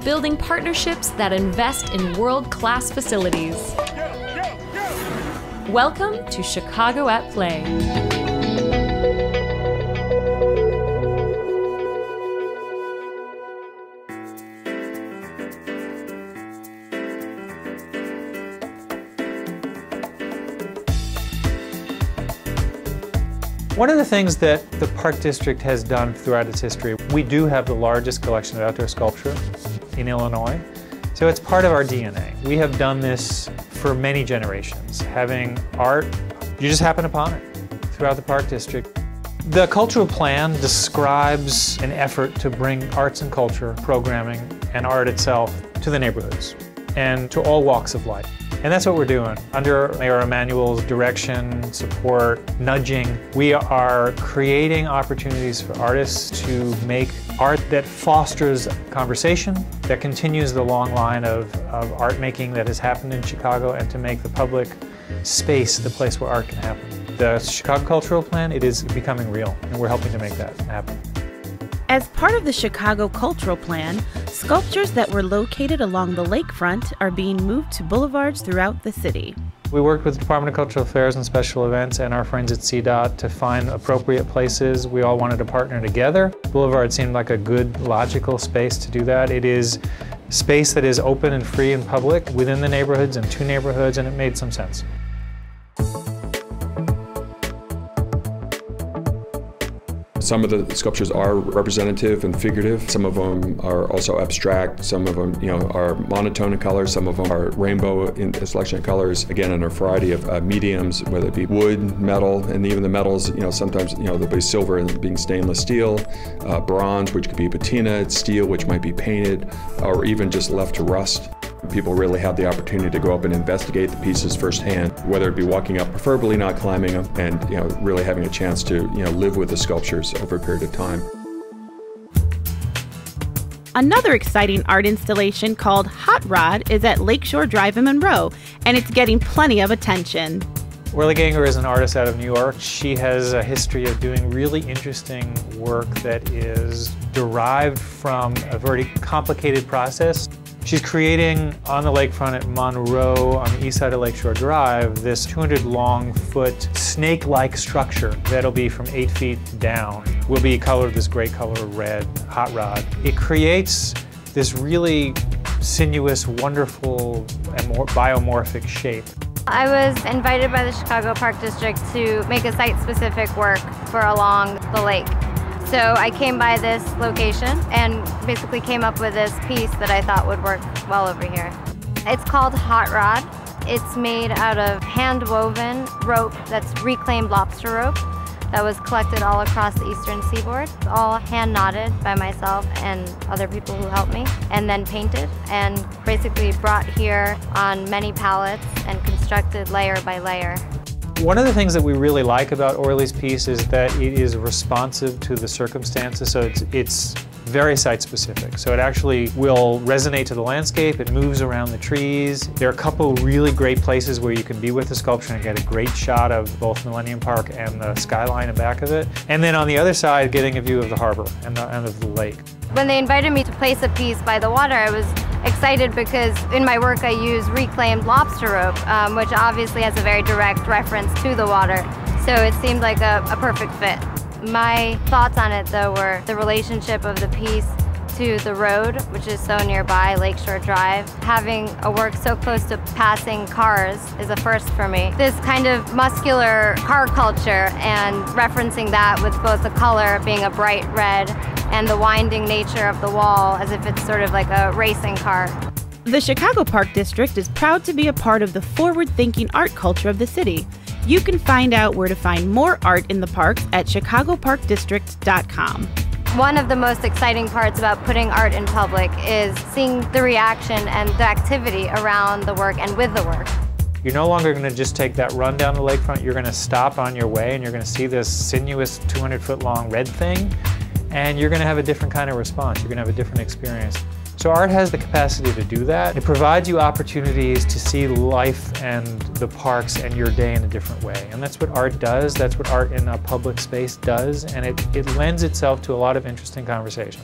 building partnerships that invest in world-class facilities. Welcome to Chicago at Play. One of the things that the Park District has done throughout its history, we do have the largest collection of outdoor sculpture in Illinois, so it's part of our DNA. We have done this for many generations, having art, you just happen upon it throughout the Park District. The cultural plan describes an effort to bring arts and culture, programming, and art itself to the neighborhoods and to all walks of life. And that's what we're doing. Under Mayor Emanuel's direction, support, nudging, we are creating opportunities for artists to make art that fosters conversation, that continues the long line of art making that has happened in Chicago, and to make the public space the place where art can happen. The Chicago Cultural Plan, it is becoming real, and we're helping to make that happen. As part of the Chicago Cultural Plan, sculptures that were located along the lakefront are being moved to boulevards throughout the city. We worked with the Department of Cultural Affairs and Special Events and our friends at CDOT to find appropriate places. We all wanted to partner together. Boulevard seemed like a good, logical space to do that. It is space that is open and free and public within the neighborhoods and to neighborhoods, and it made some sense. Some of the sculptures are representative and figurative. Some of them are also abstract. Some of them, are monotone in color. Some of them are rainbow in a selection of colors. Again, in a variety of mediums, whether it be wood, metal, and even the metals. Sometimes there'll be silver and being stainless steel, bronze, which could be patina, steel, which might be painted, or even just left to rust. People really have the opportunity to go up and investigate the pieces firsthand, whether it be walking up, preferably not climbing them, and really having a chance to live with the sculptures over a period of time. Another exciting art installation called Hot Rod is at Lakeshore Drive in Monroe, and it's getting plenty of attention. Orly Ganger is an artist out of New York. She has a history of doing really interesting work that is derived from a very complicated process. She's creating on the lakefront at Monroe, on the east side of Lakeshore Drive, this 200-long-foot snake-like structure that'll be from 8 feet down. Will be colored this great color red, hot rod. It creates this really sinuous, wonderful, and more biomorphic shape. I was invited by the Chicago Park District to make a site-specific work for along the lake. So I came by this location and basically came up with this piece that I thought would work well over here. It's called Hot Rod. It's made out of hand-woven rope that's reclaimed lobster rope that was collected all across the eastern seaboard. It's all hand-knotted by myself and other people who helped me, and then painted and basically brought here on many pallets and constructed layer by layer. One of the things that we really like about Orly's piece is that it is responsive to the circumstances, so it's very site-specific. So it actually will resonate to the landscape, it moves around the trees. There are a couple really great places where you can be with the sculpture and get a great shot of both Millennium Park and the skyline in back of it. And then on the other side, getting a view of the harbor and of the lake. When they invited me to place a piece by the water, I was excited because in my work I use reclaimed lobster rope, which obviously has a very direct reference to the water. So it seemed like a perfect fit. My thoughts on it, though, were the relationship of the piece to the road, which is so nearby, Lakeshore Drive. Having a work so close to passing cars is a first for me. This kind of muscular car culture and referencing that with both the color being a bright red and the winding nature of the wall as if it's sort of like a racing car. The Chicago Park District is proud to be a part of the forward-thinking art culture of the city. You can find out where to find more art in the parks at chicagoparkdistrict.com. One of the most exciting parts about putting art in public is seeing the reaction and the activity around the work and with the work. You're no longer going to just take that run down the lakefront, you're going to stop on your way and you're going to see this sinuous 200-foot-long red thing, and you're going to have a different kind of response, you're going to have a different experience. So art has the capacity to do that. It provides you opportunities to see life and the parks and your day in a different way. And that's what art does, that's what art in a public space does, and it lends itself to a lot of interesting conversation.